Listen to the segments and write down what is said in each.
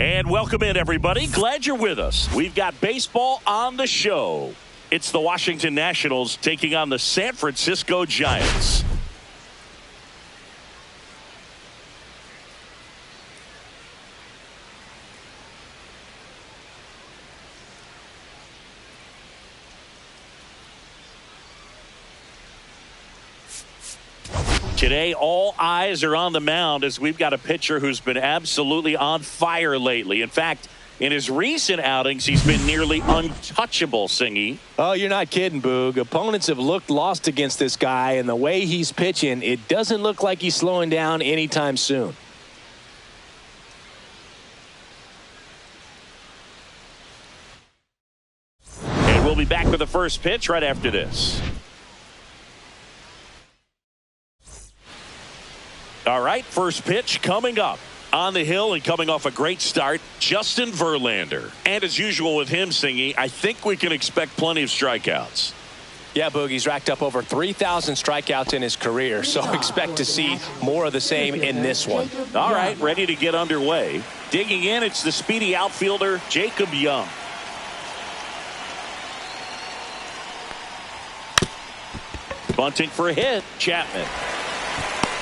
And welcome in, everybody. Glad you're with us. We've got baseball on the show. It's the Washington Nationals taking on the San Francisco Giants. Today, all eyes are on the mound as we've got a pitcher who's been absolutely on fire lately. In fact, in his recent outings, he's been nearly untouchable, Singy. Oh, you're not kidding, Boog. Opponents have looked lost against this guy, and the way he's pitching, it doesn't look like he's slowing down anytime soon. And we'll be back with the first pitch right after this. All right, first pitch coming up. On the hill and coming off a great start, Justin Verlander. And as usual with him, Singy, I think we can expect plenty of strikeouts. Yeah, Boogie's racked up over 3,000 strikeouts in his career, so expect to see more of the same in this one. All right, ready to get underway. Digging in, it's the speedy outfielder, Jacob Young. Bunting for a hit, Chapman.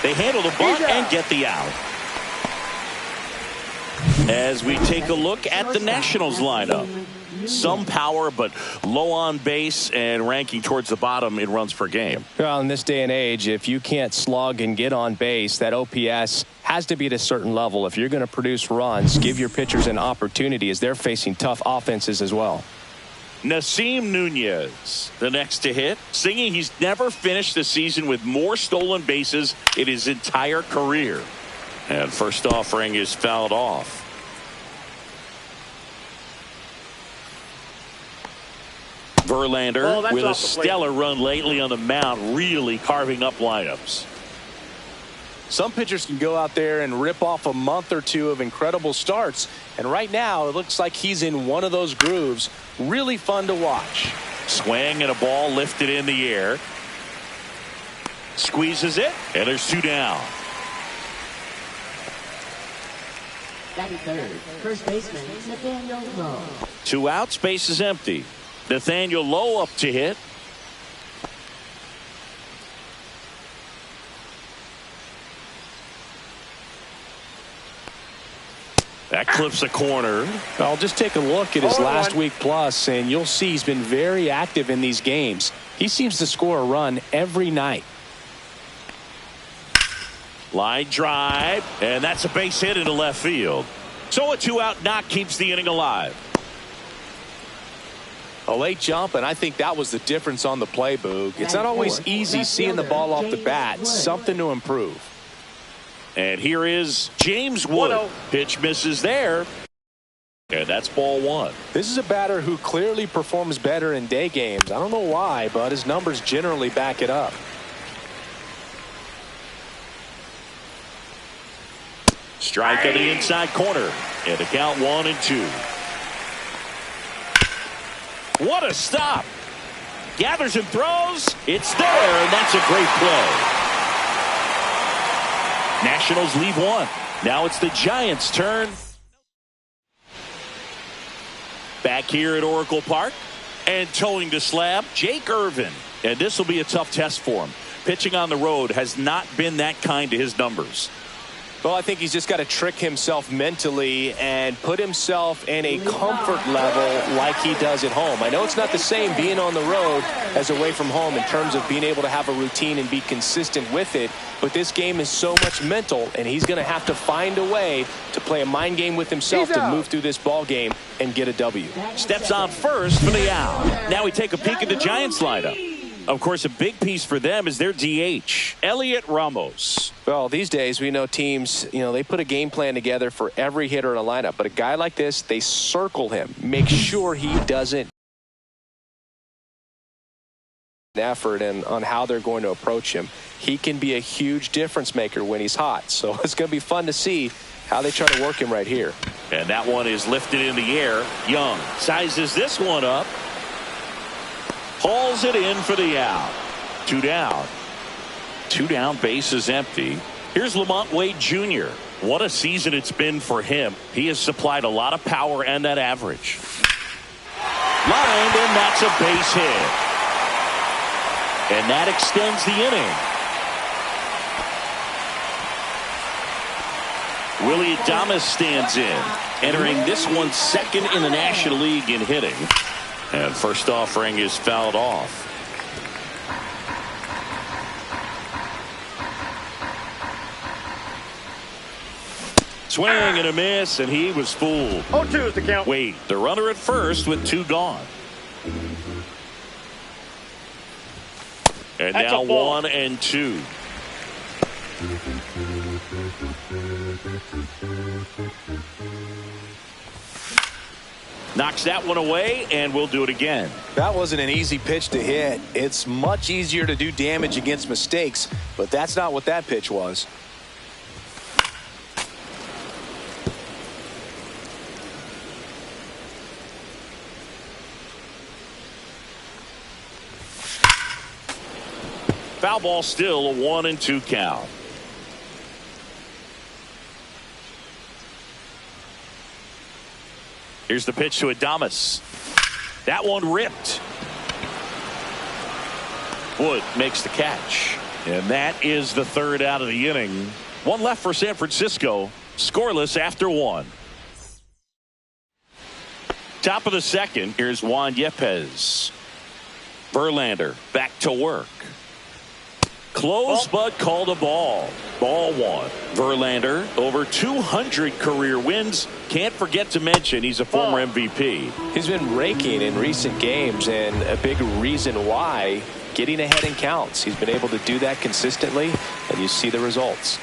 They handle the bunt and get the out. As we take a look at the Nationals lineup. Some power, but low on base and ranking towards the bottom in runs per game. Well, in this day and age, if you can't slug and get on base, that OPS has to be at a certain level. If you're going to produce runs, give your pitchers an opportunity as they're facing tough offenses as well. Nasim Nunez, the next to hit. Singing he's never finished the season with more stolen bases in his entire career. And first offering is fouled off. Verlander with a stellar run lately on the mound, really carving up lineups. Some pitchers can go out there and rip off a month or two of incredible starts. And right now, it looks like he's in one of those grooves. Really fun to watch. Swing and a ball lifted in the air. Squeezes it, and there's two down. Batting third, first baseman, Nathaniel Lowe. Two outs, base is empty. Nathaniel Lowe up to hit. That clips a corner. I'll just take a look at his last week plus, and you'll see he's been very active in these games. He seems to score a run every night. Line drive, and that's a base hit into left field. So a two-out knock keeps the inning alive. A late jump, and I think that was the difference on the play, Boog. It's not always easy seeing the ball off the bat. Something to improve. And here is James Wood. Pitch misses there. And that's ball one. This is a batter who clearly performs better in day games. I don't know why, but his numbers generally back it up. Strike on the inside corner. And the count 1-2. What a stop. Gathers and throws. It's there, and that's a great play. Nationals lead one. Now it's the Giants' turn. Back here at Oracle Park. And towing the slab, Jake Irvin. And this will be a tough test for him. Pitching on the road has not been that kind to his numbers. Well, I think he's just got to trick himself mentally and put himself in a comfort level like he does at home. I know it's not the same being on the road as away from home in terms of being able to have a routine and be consistent with it, but this game is so much mental, and he's going to have to find a way to play a mind game with himself to move through this ball game and get a W. Steps on first for the out. Now we take a peek at the Giants lineup. Of course, a big piece for them is their DH, Elliot Ramos. Well, these days we know teams, they put a game plan together for every hitter in a lineup. But a guy like this, they circle him, make sure he doesn't effort and on how they're going to approach him. He can be a huge difference maker when he's hot. So it's going to be fun to see how they try to work him right here. And that one is lifted in the air. Young sizes this one up. Hauls it in for the out. 2 down. 2 down, base is empty. Here's Lamont Wade Jr. What a season it's been for him. He has supplied a lot of power and that average. Lined, and that's a base hit. And that extends the inning. Willie Adames stands in, entering this one second in the National League in hitting. And first offering is fouled off. Swing and a miss, and he was fooled. 0-2 is the count. Wade, the runner at first with 2 gone. And That's now a ball. 1 and 2. Knocks that one away, and we'll do it again. That wasn't an easy pitch to hit. It's much easier to do damage against mistakes, but that's not what that pitch was. Foul ball, still a 1 and 2 count. Here's the pitch to Adames. That one ripped. Wood makes the catch. And that is the 3rd out of the inning. 1 left for San Francisco. Scoreless after 1. Top of the 2nd. Here's Juan Yepez. Verlander back to work. Close, but called a ball. Ball 1. Verlander, over 200 career wins. Can't forget to mention he's a former MVP. He's been raking in recent games, and a big reason why, getting ahead in counts. He's been able to do that consistently, and you see the results.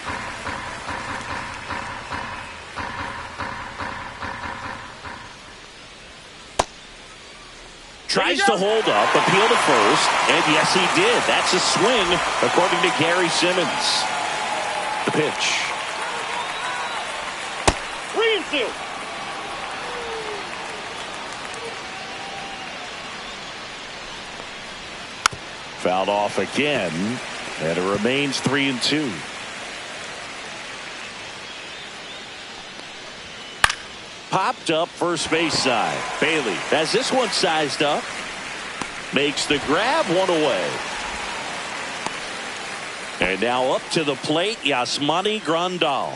Tries to hold up, appeal to first, and yes, he did. That's a swing, according to Gary Simmons. The pitch. 3-2. Fouled off again, and it remains 3-2. Popped up first base side. Bailey has this one sized up. Makes the grab, 1 away. And now up to the plate, Yasmani Grandal.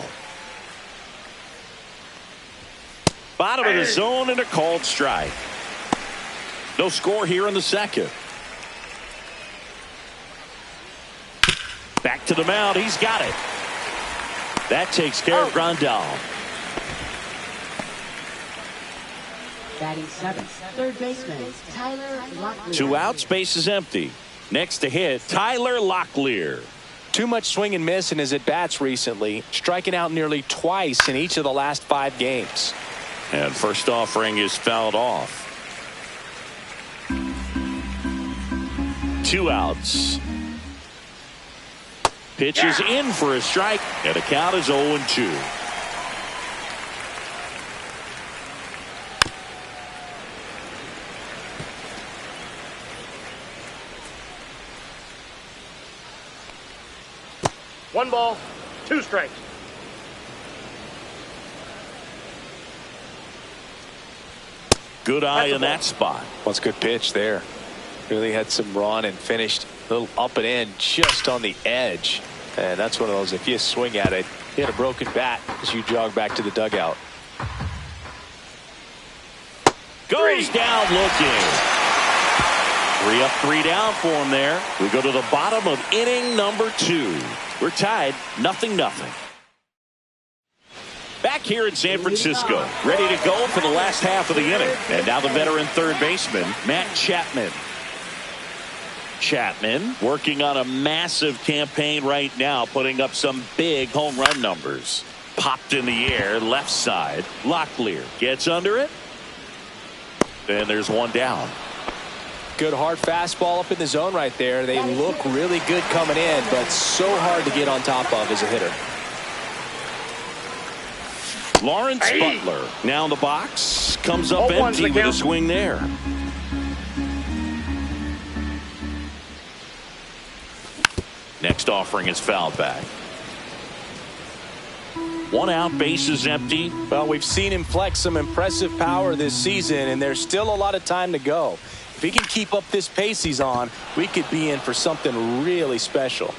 Bottom of the zone and a called strike. No score here in the 2nd. Back to the mound. He's got it. That takes care of Grandal. Batting 7th, 3rd baseman, Tyler Locklear. 2 outs, base is empty. Next to hit, Tyler Locklear. Too much swing and miss in his at-bats recently, striking out nearly twice in each of the last 5 games. And first offering is fouled off. 2 outs. Pitch is in for a strike, and the count is 0-2. One ball, 2 strikes. Good eye in that spot. Well, it's a good pitch there. Really had some run and finished a little up and in just on the edge. And that's one of those, if you swing at it, He had a broken bat as you jog back to the dugout. Goes down looking. 3 up, 3 down for him there. We go to the bottom of inning number 2. We're tied 0-0. Back here in San Francisco, ready to go for the last half of the inning. And now the veteran third baseman, Matt Chapman. Chapman working on a massive campaign right now, putting up some big home run numbers. Popped in the air, left side. Locklear gets under it. And there's one down. Good hard fastball up in the zone right there. They look really good coming in, but so hard to get on top of as a hitter. Lawrence Butler now in the box. Comes up empty with a swing there. Next offering is fouled back. 1 out, base is empty. Well, we've seen him flex some impressive power this season, and there's still a lot of time to go. If he can keep up this pace he's on, we could be in for something really special.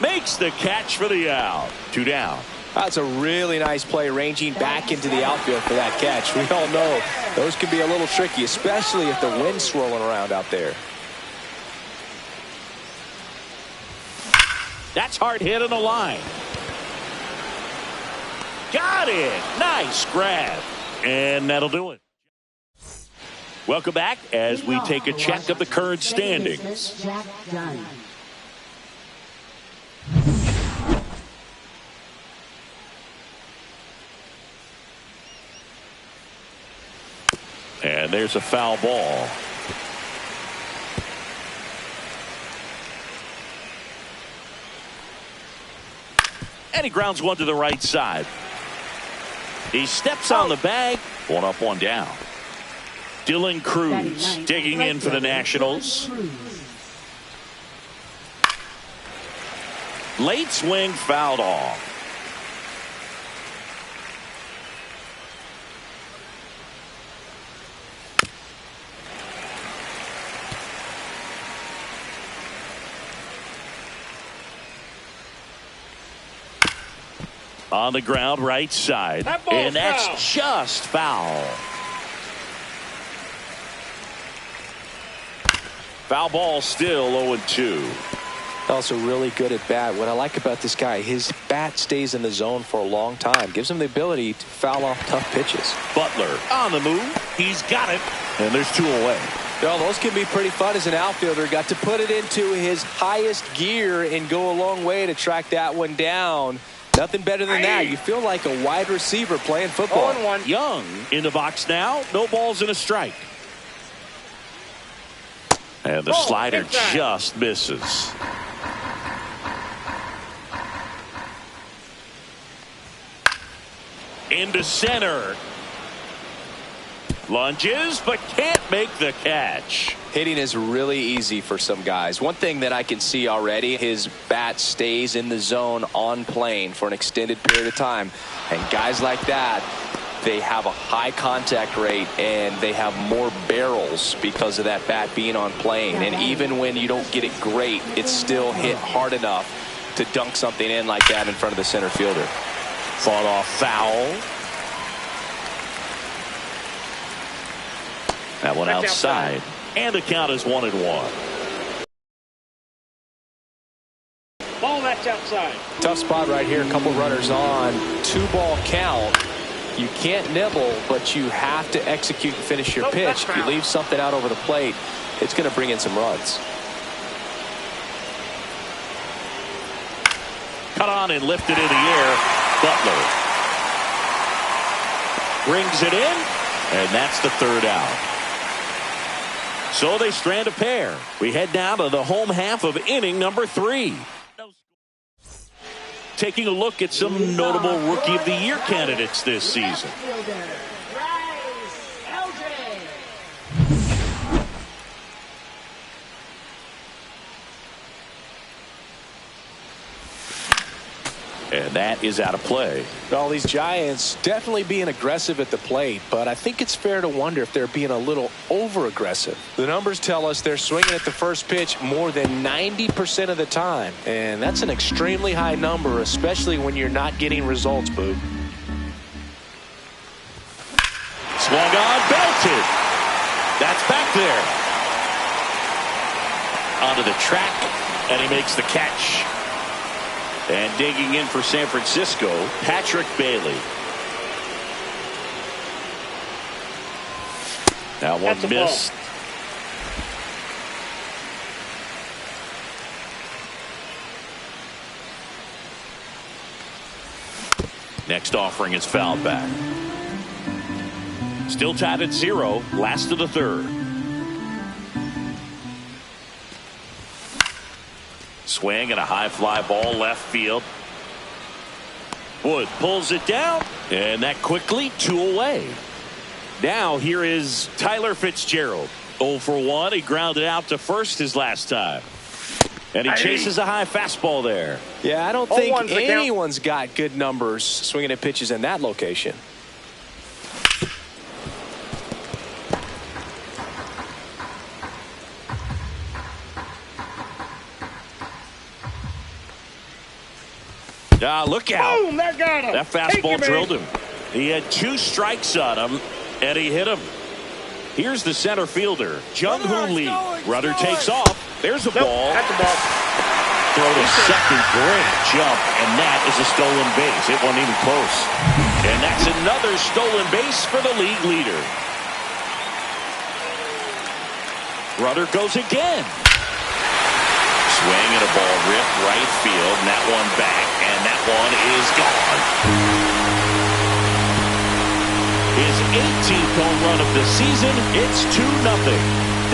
Makes the catch for the out. 2 down. That's a really nice play, ranging back into the outfield for that catch. We all know those can be a little tricky, especially if the wind's swirling around out there. That's hard hit on the line. Got it. Nice grab. And that'll do it. Welcome back as we take a check of the current standings. Jack Dunn. And there's a foul ball. And he grounds one to the right side. He steps on the bag. 1 up, 1 down. Dylan Cruz digging in for the Nationals. Late swing fouled off. On the ground, right side. And that's just foul. Foul ball still 0-2. Also really good at bat. What I like about this guy, his bat stays in the zone for a long time. Gives him the ability to foul off tough pitches. Butler on the move. He's got it. And there's 2 away. Well, those can be pretty fun as an outfielder. Got to put it into his highest gear and go a long way to track that one down. Nothing better than that. You feel like a wide receiver playing football. 0-1. Young in the box now. No balls and a strike. And the slider just misses. Into center. Lunges, but can't make the catch. Hitting is really easy for some guys. One thing that I can see already, his bat stays in the zone on plane for an extended period of time. And guys like that, they have a high contact rate and they have more barrels because of that bat being on plane. And even when you don't get it great, it's still hit hard enough to dunk something in like that in front of the center fielder. Fought off foul. That one outside. And the count is 1-1. Ball, that's outside. Tough spot right here. A couple runners on. 2-ball count. You can't nibble, but you have to execute and finish your pitch. If you leave something out over the plate, it's going to bring in some runs. Cut on and lifted in the air. Butler brings it in, and that's the 3rd out. So they strand a pair. We head now to the home half of inning number 3. Taking a look at some notable Rookie of the Year candidates this season. And that is out of play. Well, these Giants definitely being aggressive at the plate, but I think it's fair to wonder if they're being a little over-aggressive. The numbers tell us they're swinging at the first pitch more than 90% of the time, and that's an extremely high number, especially when you're not getting results, Boog. Swung on, belted. That's back there. Onto the track, and he makes the catch. And digging in for San Francisco, Patrick Bailey. That one missed. Next offering is fouled back. Still tied at 0, last of the third. Swing and a high fly ball left field. Wood pulls it down, and that quickly 2 away. Now here is Tyler Fitzgerald. 0 for 1. He grounded out to first his last time. And he chases a high fastball there. Yeah, I don't think anyone's got good numbers swinging at pitches in that location. Look out. Boom, that got him. That fastball drilled him. He had 2 strikes on him, and he hit him. Here's the center fielder, Jung-Hoo Lee. Rudder takes off. There's a ball. That's the ball. Throw to second. Great jump, and that is a stolen base. It wasn't even close. And that's another stolen base for the league leader. Rudder goes again. Swing and a ball ripped right field, and that one back, and that one is gone. His 18th home run of the season. It's 2-0.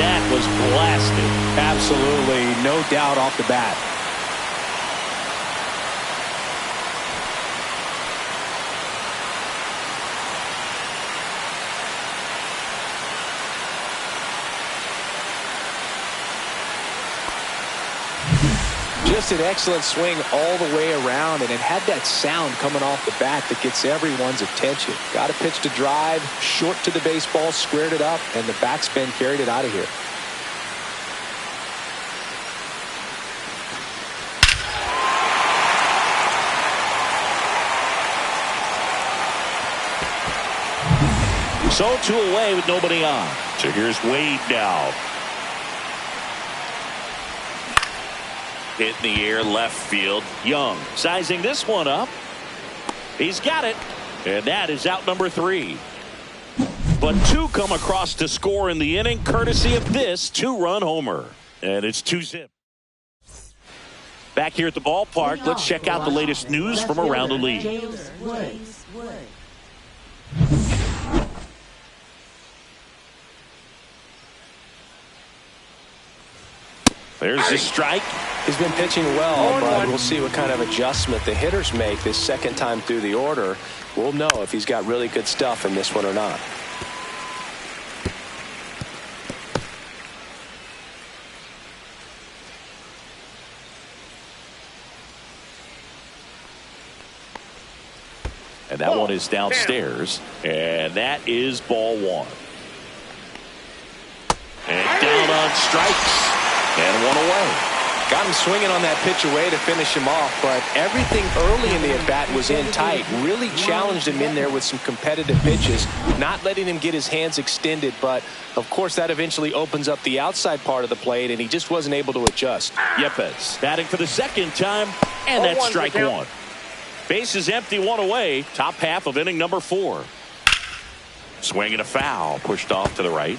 That was blasted. Absolutely, no doubt off the bat. Just an excellent swing all the way around, and it had that sound coming off the bat that gets everyone's attention. Got a pitch to drive, short to the baseball, squared it up, and the backspin carried it out of here. So 2 away with nobody on. So here's Wade now. Hit in the air left field. Young sizing this one up. He's got it. And that is out number 3. But 2 come across to score in the inning courtesy of this 2-run homer. And it's 2-zip. Back here at the ballpark, let's check out the latest news from around the league. James Wood. There's the strike. He's been pitching well, but we'll see what kind of adjustment the hitters make this second time through the order. We'll know if he's got really good stuff in this one or not. And that one is downstairs. And that is ball 1. And down on strikes. And 1 away. Got him swinging on that pitch away to finish him off, but everything early in the at-bat was in tight. Really challenged him in there with some competitive pitches, not letting him get his hands extended, but of course that eventually opens up the outside part of the plate, and he just wasn't able to adjust. Yepes batting for the second time, and that's strike 1. Base is empty, 1 away. Top half of inning number 4. Swing and a foul, pushed off to the right.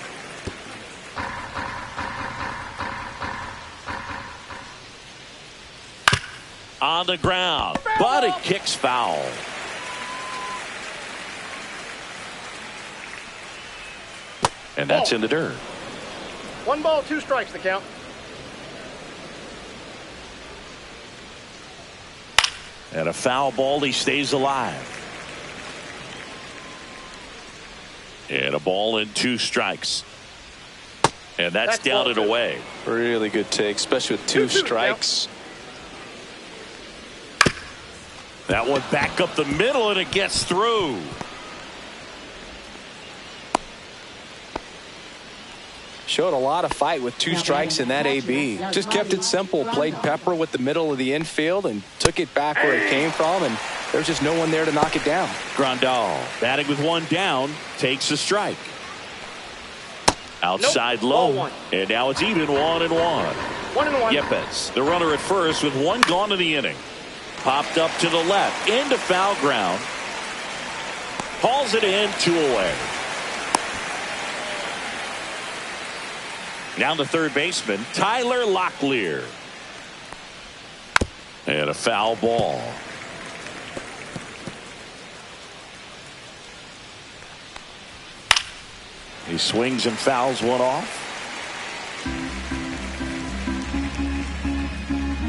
On the ground, but it kicks foul. And that's in the dirt. 1 ball, 2 strikes the count. And a foul ball, he stays alive. And a ball and 2 strikes. And that's down and away. Really good take, especially with 2 strikes. That one back up the middle, and it gets through. Showed a lot of fight with 2 strikes in that AB. Just kept it simple. Played pepper with the middle of the infield and took it back where it came from, and there's just no one there to knock it down. Grandal batting with 1 down, takes a strike. Outside low, and now it's even 1-1. 1-1. Yepes, the runner at first with 1 gone in the inning. Popped up to the left, into foul ground. Hauls it in, 2 away. Now the third baseman, Tyler Locklear. And a foul ball. He swings and fouls one off.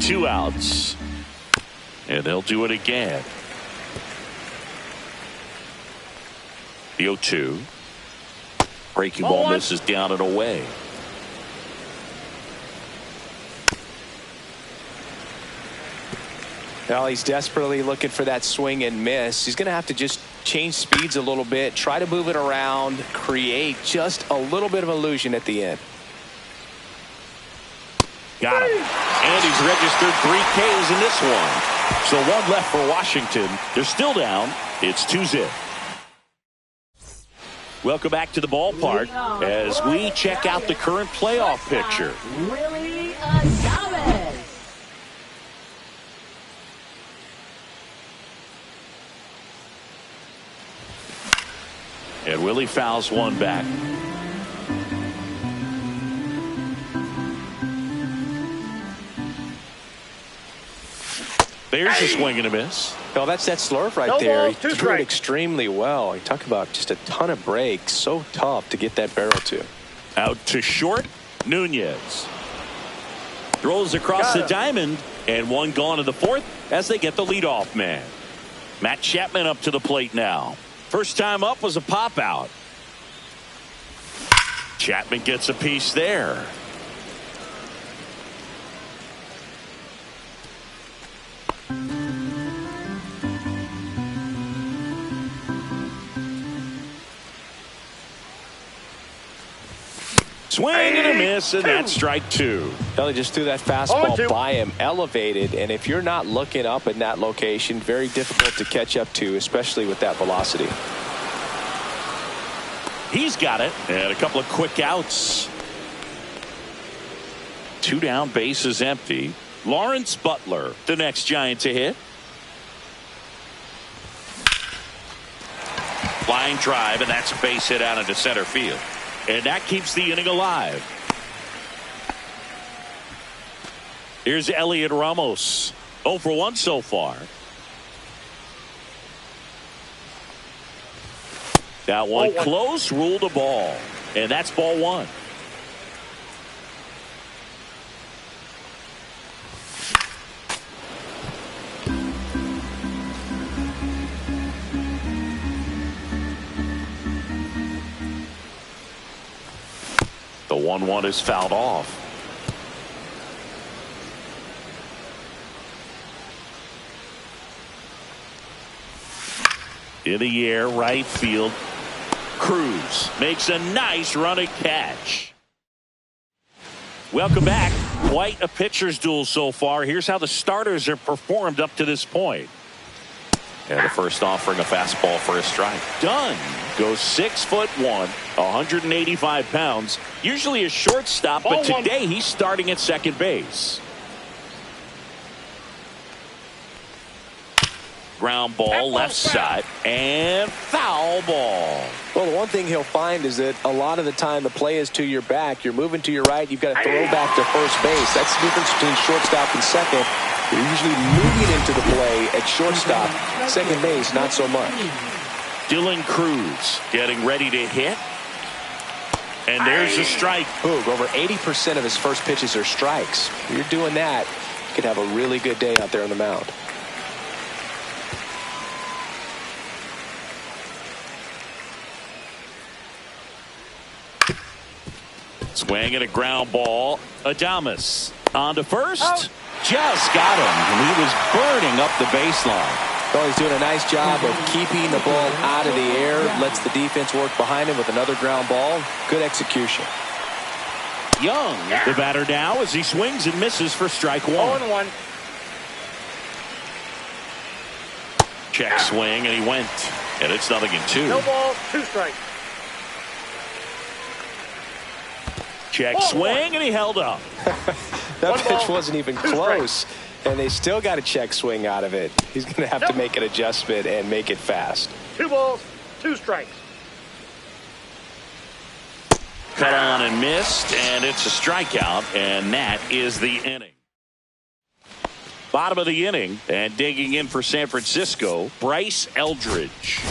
2 outs. And they'll do it again. The 0-2. Breaking ball misses down and away. Well, he's desperately looking for that swing and miss. He's going to have to just change speeds a little bit, try to move it around, create just a little bit of illusion at the end. Got him. And he's registered 3 Ks in this one. So 1 left for Washington. They're still down. It's 2-0. Welcome back to the ballpark as we check out the current playoff picture. Willie Adames. And Willie fouls one back. There's a swing and a miss. Well, that's that slurve right there. He threw it extremely well. You talk about just a ton of breaks. So tough to get that barrel to. Out to short, Nunez. Throws across the diamond, and 1 gone in the 4th as they get the leadoff man. Matt Chapman up to the plate now. First time up was a pop out. Chapman gets a piece there. Swing and a miss, and that's strike 2. Well, he just threw that fastball by him, elevated, and if you're not looking up in that location, very difficult to catch up to, especially with that velocity. He's got it, and a couple of quick outs. 2 down, bases empty. Lawrence Butler, the next Giant to hit. Flying drive, and that's a base hit out into center field. And that keeps the inning alive. Here's Elliot Ramos. 0 for 1 so far. That one close, ruled a ball. And that's ball 1. The 1-1 is fouled off. In the air, right field. Cruz makes a nice running catch. Welcome back. Quite a pitcher's duel so far. Here's how the starters have performed up to this point. And the first offering, a fastball for a strike. Dunn goes 6'1", 185 pounds. Usually a shortstop, but today he's starting at second base. Ground ball left side and foul ball. Well, the one thing he'll find is that a lot of the time the play is to your back. You're moving to your right. You've got to throw back to first base. That's the difference between shortstop and second. You're usually moving into the play at shortstop. Second base, not so much. Dylan Cruz getting ready to hit. And there's a strike. Boog, over 80% of his first pitches are strikes. If you're doing that, you could have a really good day out there on the mound. Swing and a ground ball. Adames on to first. Just got him. And he was burning up the baseline. Well, he's doing a nice job of keeping the ball out of the air, lets the defense work behind him with another ground ball. Good execution. Young, the batter now as he swings and misses for strike one. 0-1. Check swing, and he went. And it's 0-2. No balls, 2 strikes. Check swing, and he held up. That pitch wasn't even close, and they still got a check swing out of it. He's going to have to make an adjustment and make it fast. 2 balls, 2 strikes. Cut on and missed, and it's a strikeout, and that is the inning. Bottom of the inning, and digging in for San Francisco, Bryce Eldridge.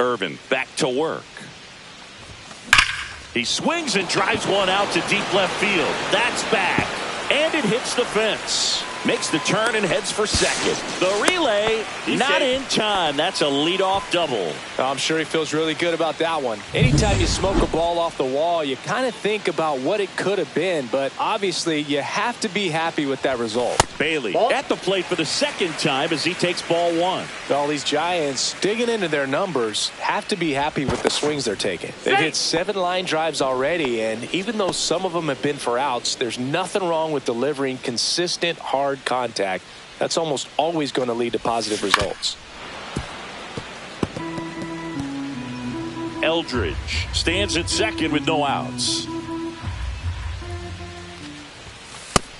Irvin back to work. He swings and drives one out to deep left field. That's back. And it hits the fence. Makes the turn and heads for second. The relay, not in time. That's a leadoff double. I'm sure he feels really good about that one. Anytime you smoke a ball off the wall, you kind of think about what it could have been, but obviously you have to be happy with that result. Bailey at the plate for the second time as he takes ball one. All these Giants digging into their numbers have to be happy with the swings they're taking. They've hit 7 line drives already, and even though some of them have been for outs, there's nothing wrong with delivering consistent, hard contact. That's almost always going to lead to positive results. Eldridge stands at second with no outs.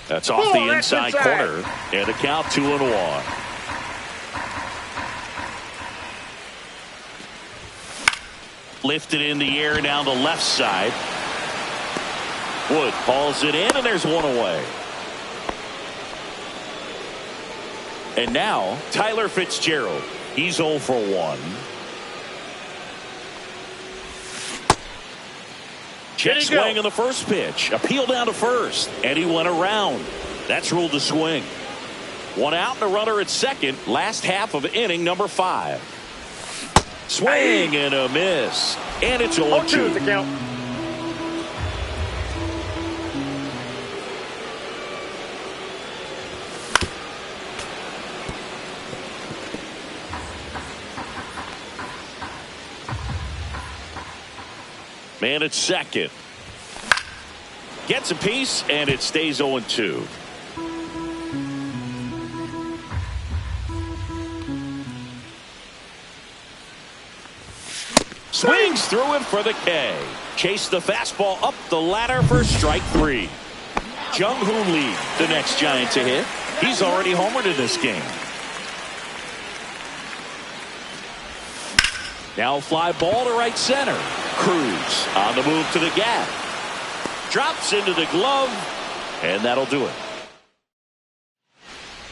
That's off the inside corner, and a count 2-1. Lifted in the air down the left side. Wood hauls it in, and there's one away. And now, Tyler Fitzgerald. He's 0 for 1. Check swing on the first pitch. Appeal down to first. And he went around. That's ruled a swing. One out and a runner at second. Last half of inning number 5. Swing and a miss. And it's 0-2. The count. Man at second. Gets a piece, and it stays 0-2. Swings through it for the K. Chase the fastball up the ladder for strike 3. Jung-Hoo Lee, the next Giant to hit. He's already homered in this game. Now fly ball to right center. Cruz on the move to the gap. Drops into the glove, and that'll do it.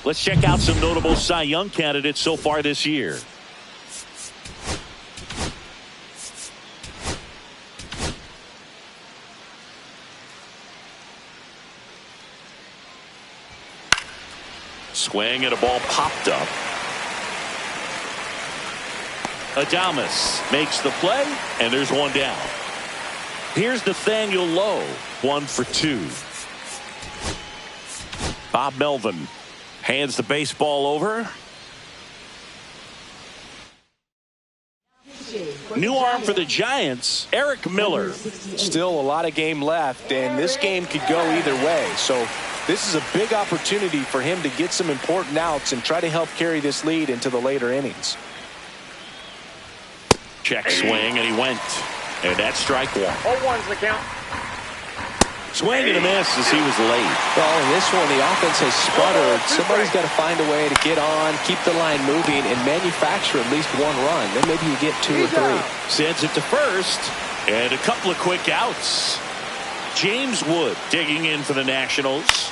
Let's check out some notable Cy Young candidates so far this year. Swing and a ball popped up. Adames makes the play, and there's one down. Here's Nathaniel Lowe, 1 for 2. Bob Melvin hands the baseball over. New arm for the Giants, Eric Miller. Still a lot of game left, and this game could go either way. So this is a big opportunity for him to get some important outs and try to help carry this lead into the later innings. Check swing, and he went. And that's strike 1. 0-1's the count. Swing and a miss as he was late. Well, in this one, the offense has sputtered. Somebody's got to find a way to get on, keep the line moving, and manufacture at least 1 run. Then maybe you get 2 or 3. Sends it to first, and a couple of quick outs. James Wood digging in for the Nationals.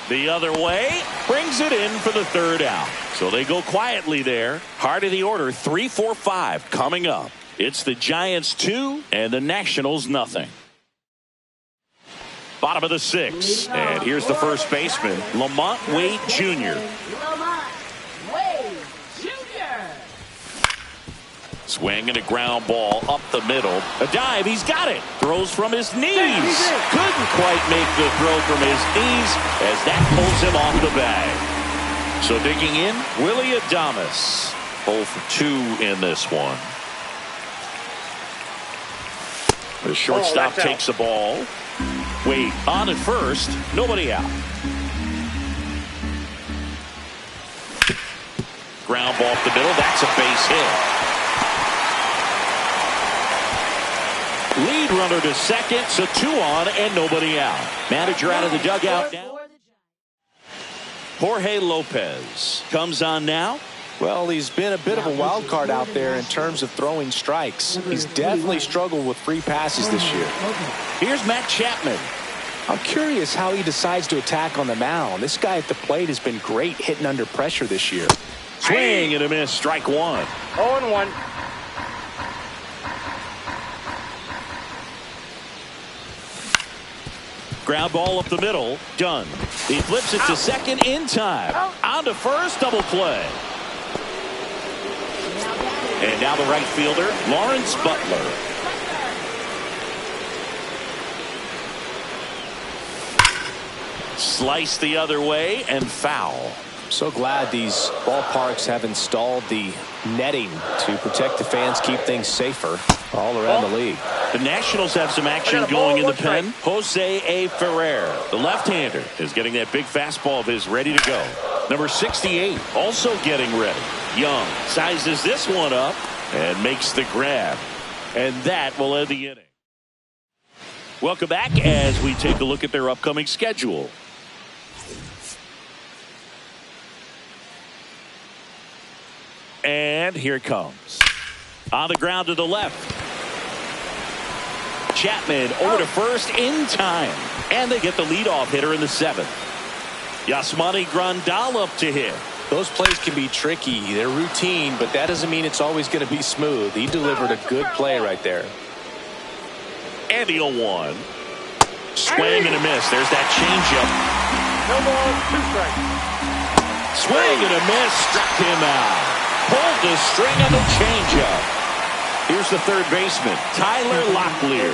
The other way, brings it in for the 3rd out. So they go quietly there. Heart of the order, 3, 4, 5 coming up. It's the Giants 2 and the Nationals nothing. Bottom of the 6th, and here's the first baseman, Lamont Wade Jr. Lamont Wade. Swing and a ground ball up the middle. A dive, he's got it. Throws from his knees. Couldn't quite make the throw from his knees as that pulls him off the bag. So digging in, Willy Adames. 0 for 2 in this one. The shortstop takes the ball. Wait, on at first, nobody out. Ground ball up the middle, that's a base hit. Lead runner to second, so 2 on and nobody out. Manager out of the dugout now. Jorge Lopez comes on now. Well, he's been a bit of a wild card out there in terms of throwing strikes. He's definitely struggled with free passes this year. Here's Matt Chapman. I'm curious how he decides to attack on the mound. This guy at the plate has been great hitting under pressure this year. Swing and a miss, strike 1. 0-1. Ground ball up the middle, done. He flips it to second in time. On to first, double play. And now the right fielder, Lawrence Butler. Slice the other way and foul. So glad these ballparks have installed the netting to protect the fans, keep things safer all around the league. The Nationals have some action going in the pen. Jose A. Ferrer, the left-hander, is getting that big fastball of his ready to go. Number 68 also getting ready. Young sizes this one up and makes the grab. And that will end the inning. Welcome back as we take a look at their upcoming schedule. And here it comes. On the ground to the left. Chapman over to first in time. And they get the leadoff hitter in the 7th. Yasmani Grandal up to hit. Those plays can be tricky. They're routine, but that doesn't mean it's always going to be smooth. He delivered a good play right there. And the 0-1. Swing and a miss. There's that changeup. No ball, 2 strikes. Swing and a miss. Struck him out. Pulled the string on the changeup. Here's the third baseman, Tyler Locklear.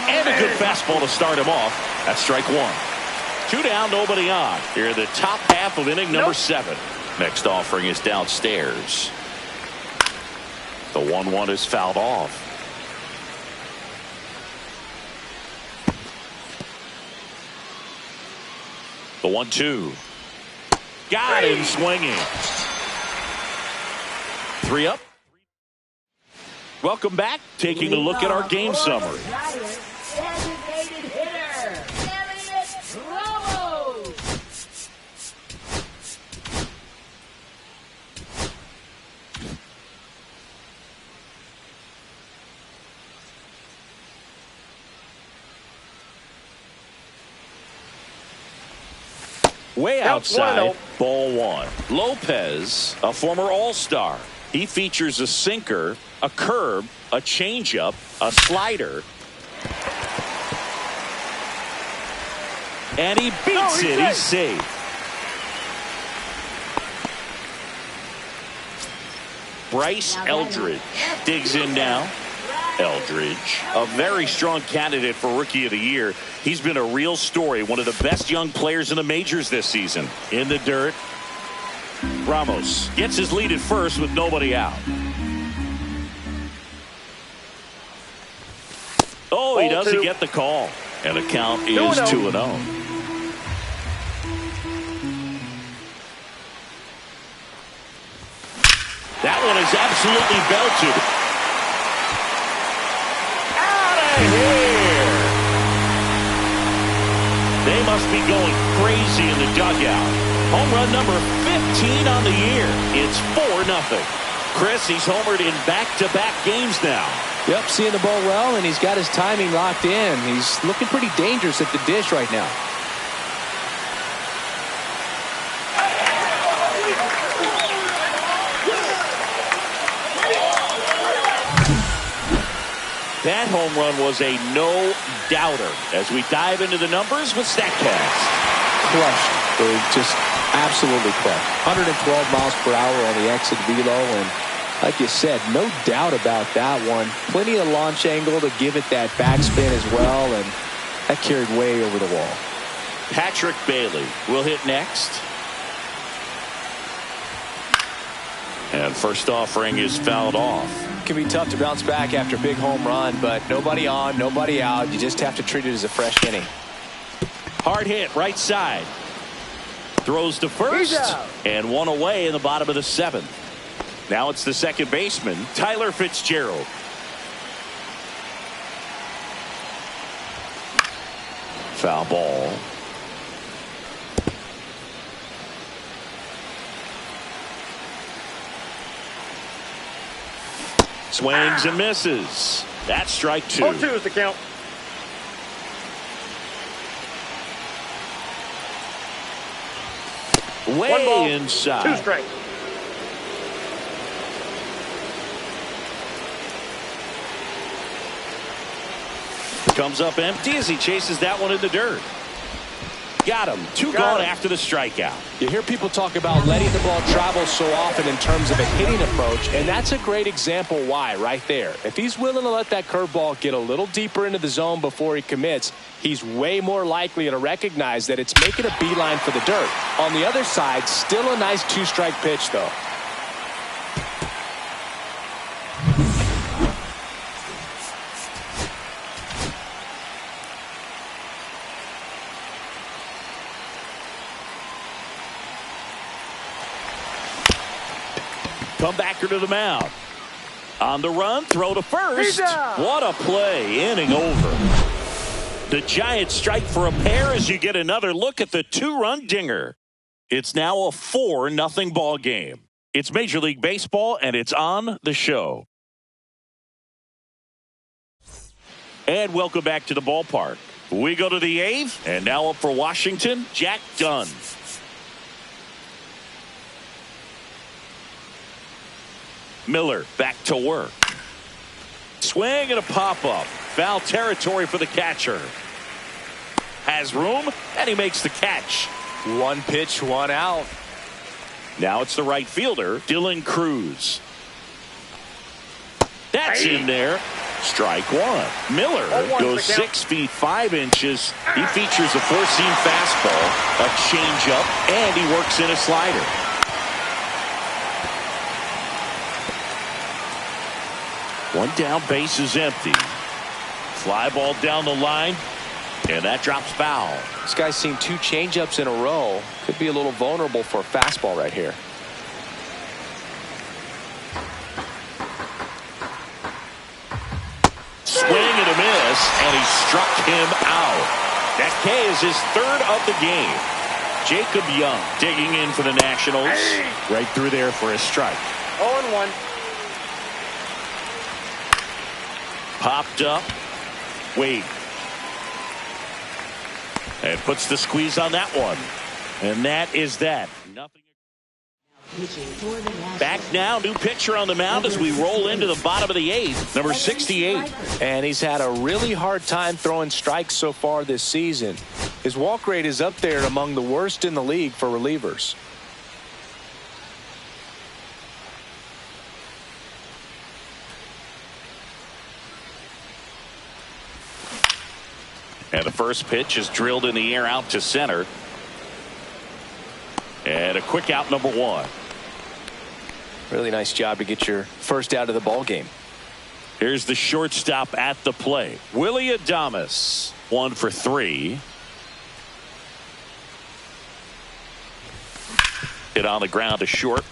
And a good fastball to start him off. That's strike 1. 2 down, nobody on. Here in the top half of inning number 7. Next offering is downstairs. The 1-1 is fouled off. The 1-2. Got him swinging. 3 up. Welcome back. Taking a look at our game summary. Designated hitter, Elliot Ramos. Way outside, ball 1. Lopez, a former All-Star. He features a sinker, a curve, a changeup, a slider. And he beats it. He's safe. Bryce Eldridge digs in now. Eldridge, a very strong candidate for Rookie of the Year. He's been a real story, one of the best young players in the majors this season. In the dirt. Ramos gets his lead at first with nobody out. Oh, he doesn't get the call. And the count is 2-0. That one is absolutely belted. Out of here! They must be going crazy in the dugout. Home run number 15 on the year. It's 4-0. Chris, he's homered in back-to-back games now. Yep, seeing the ball well, and he's got his timing locked in. He's looking pretty dangerous at the dish right now. That home run was a no-doubter as we dive into the numbers with StatCast. Crushed. Just absolutely crushed. 112 miles per hour on the exit velo, and Like you said, no doubt about that one. Plenty of launch angle to give it that backspin as well, and that carried way over the wall. Patrick Bailey will hit next. And first offering is fouled off. It can be tough to bounce back after a big home run, but nobody on, nobody out. You just have to treat it as a fresh inning. Hard hit right side. Throws to first and one away in the bottom of the seventh. Now it's the second baseman, Tyler Fitzgerald. Foul ball. Swings and misses. That's strike two. 0-2 is the count. Way inside. 2 strikes. Comes up empty as he chases that one in the dirt. Got him. Two gone after the strikeout. You hear people talk about letting the ball travel so often in terms of a hitting approach, and that's a great example why right there. If he's willing to let that curveball get a little deeper into the zone before he commits, he's way more likely to recognize that it's making a beeline for the dirt. On the other side, still a nice 2-strike pitch, though. Comebacker to the mound. On the run, throw to first. What a play, inning over. The Giants strike for a pair as you get another look at the 2-run dinger. It's now a 4-0 ball game. It's Major League Baseball, and it's on the show. And welcome back to the ballpark. We go to the 8th, and now up for Washington, Jack Dunn. Miller back to work. Swing and a pop-up. Foul territory for the catcher. Has room, and he makes the catch. 1 pitch, 1 out. Now it's the right fielder, Dylan Cruz. That's in there. Strike one. Miller goes 6 feet 5 inches. He features a 4-seam fastball, a changeup, and he works in a slider. One down, base is empty. Fly ball down the line, and that drops foul. This guy's seen 2 changeups in a row. Could be a little vulnerable for a fastball right here. Swing and a miss, and he struck him out. That K is his 3rd of the game. Jacob Young digging in for the Nationals. Right through there for a strike. 0-1. Popped up. Wade. And puts the squeeze on that one. And that is that. Nothing. Back now, new pitcher on the mound as we roll into the bottom of the 8th, number 68. And he's had a really hard time throwing strikes so far this season. His walk rate is up there among the worst in the league for relievers. And the first pitch is drilled in the air out to center. And a quick out, number 1. Really nice job to get your first out of the ball game. Here's the shortstop at the plate, Willy Adames. 1 for 3. Hit on the ground to short.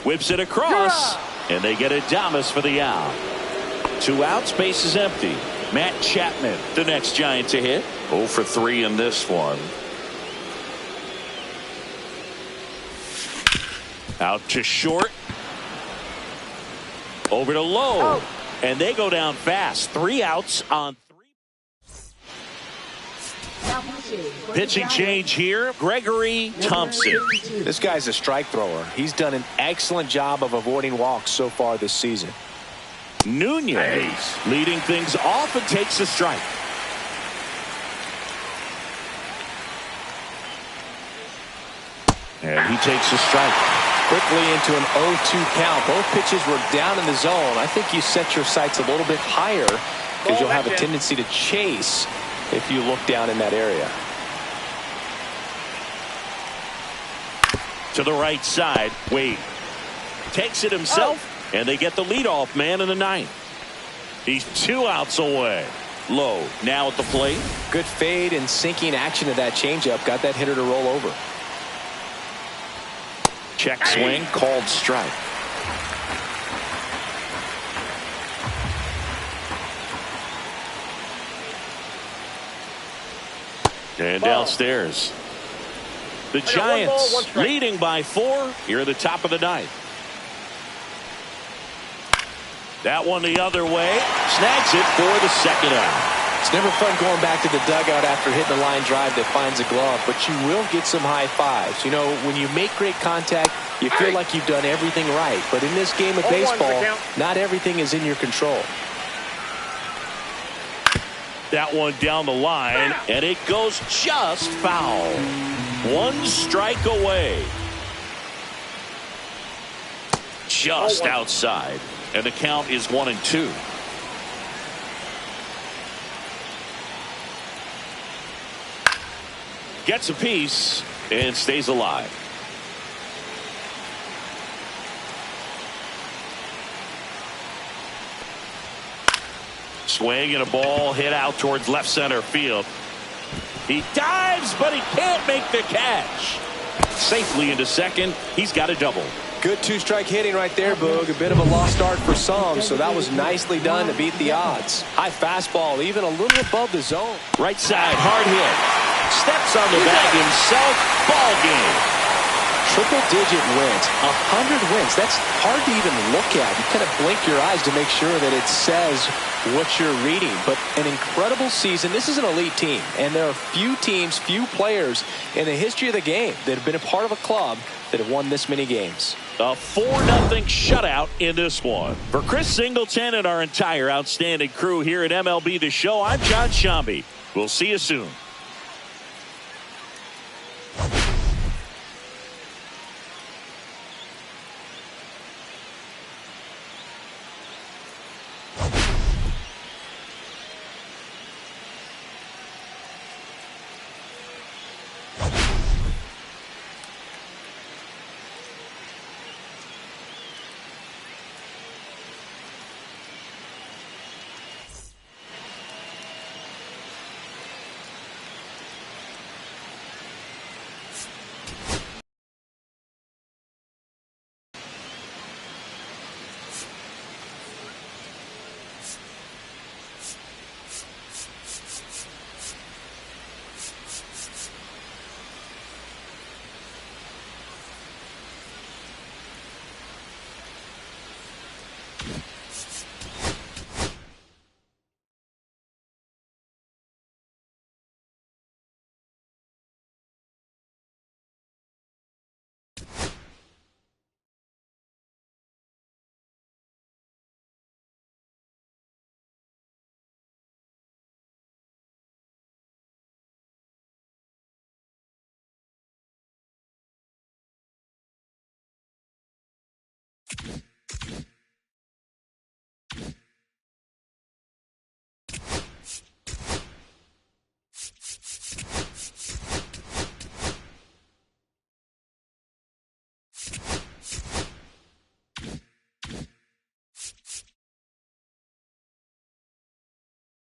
Whips it across, and they get Adames for the out. 2 outs, base is empty. Matt Chapman, the next Giant to hit. 0 for 3 in this one. Out to short. Over to low. And they go down fast. 3 outs on 3. Pitching change here, Gregory Thompson. This guy's a strike thrower. He's done an excellent job of avoiding walks so far this season. Nunez leading things off and takes a strike. And he takes a strike. Quickly into an 0-2 count. Both pitches were down in the zone. I think you set your sights a little bit higher because you'll have a tendency to chase if you look down in that area. To the right side, Wade takes it himself, and they get the leadoff man in the ninth. He's 2 outs away. Lowe now at the plate. Good fade and sinking action of that changeup. Got that hitter to roll over. Check swing, called strike. And downstairs, the Giants leading by 4 here at the top of the ninth. That one the other way, snags it for the second out. It's never fun going back to the dugout after hitting a line drive that finds a glove, but you will get some high fives. You know, when you make great contact, you feel like you've done everything right. But in this game of baseball, not everything is in your control. That one down the line, and it goes just foul. 1 strike away. Just outside, and the count is 1-2. Gets a piece and stays alive. Swing and a ball hit out towards left center field. He dives, but he can't make the catch. Safely into second. He's got a double. Good 2-strike hitting right there, Boog. A bit of a lost start for some, so that was nicely done to beat the odds. High fastball, even a little above the zone. Right side, hard hit. Steps on the bag himself. Ball game. Triple-digit wins. 100 wins. That's hard to even look at. You kind of blink your eyes to make sure that it says what you're reading. But an incredible season. This is an elite team, and there are few teams, few players in the history of the game that have been a part of a club that have won this many games. A 4-0 shutout in this one. For Chris Singleton and our entire outstanding crew here at MLB The Show, I'm John Shambi. We'll see you soon.